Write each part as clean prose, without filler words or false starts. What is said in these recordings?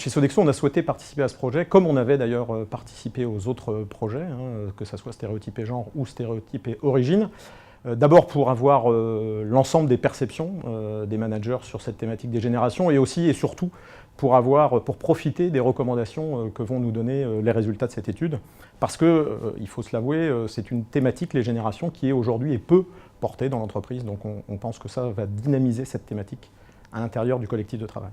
Chez Sodexo, on a souhaité participer à ce projet, comme on avait d'ailleurs participé aux autres projets, que ce soit Stéréotypes et genre ou Stéréotypes et origine. D'abord pour avoir l'ensemble des perceptions des managers sur cette thématique des générations, et aussi et surtout pour profiter des recommandations que vont nous donner les résultats de cette étude. Parce que, il faut se l'avouer, c'est une thématique, les générations, qui est aujourd'hui peu portée dans l'entreprise. Donc on pense que ça va dynamiser cette thématique à l'intérieur du collectif de travail.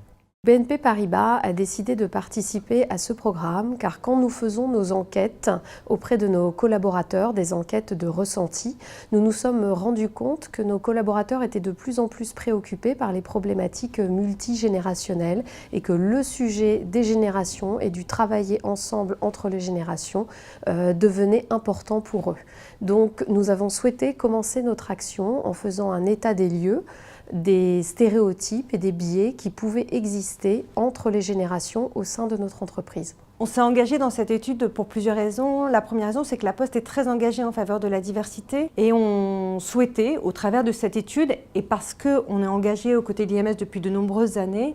BNP Paribas a décidé de participer à ce programme car quand nous faisons nos enquêtes auprès de nos collaborateurs, des enquêtes de ressenti, nous nous sommes rendus compte que nos collaborateurs étaient de plus en plus préoccupés par les problématiques multigénérationnelles et que le sujet des générations et du travailler ensemble entre les générations devenait important pour eux. Donc nous avons souhaité commencer notre action en faisant un état des lieux des stéréotypes et des biais qui pouvaient exister entre les générations au sein de notre entreprise. On s'est engagé dans cette étude pour plusieurs raisons. La première raison, c'est que la Poste est très engagée en faveur de la diversité et on souhaitait, au travers de cette étude, et parce qu'on est engagé aux côtés de l'IMS depuis de nombreuses années,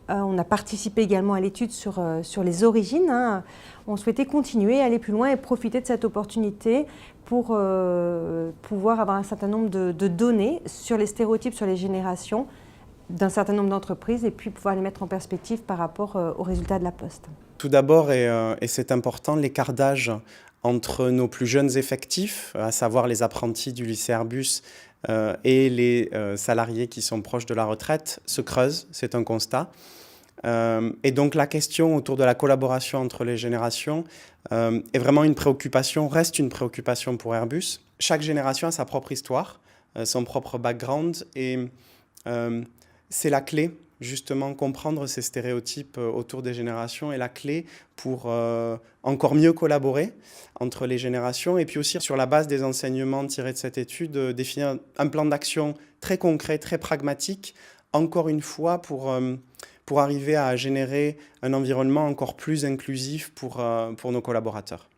on a participé également à l'étude sur les origines. On souhaitait continuer, aller plus loin et profiter de cette opportunité pour pouvoir avoir un certain nombre de données sur les stéréotypes, sur les générations d'un certain nombre d'entreprises et puis pouvoir les mettre en perspective par rapport aux résultats de la Poste. Tout d'abord, et c'est important, l'écart d'âge entre nos plus jeunes effectifs, à savoir les apprentis du lycée Airbus et les salariés qui sont proches de la retraite, se creuse, c'est un constat. Et donc la question autour de la collaboration entre les générations est vraiment une préoccupation, reste une préoccupation pour Airbus. Chaque génération a sa propre histoire, son propre background et c'est la clé, justement, comprendre ces stéréotypes autour des générations est la clé pour encore mieux collaborer entre les générations et puis aussi sur la base des enseignements tirés de cette étude, définir un plan d'action très concret, très pragmatique, encore une fois pour arriver à générer un environnement encore plus inclusif pour nos collaborateurs.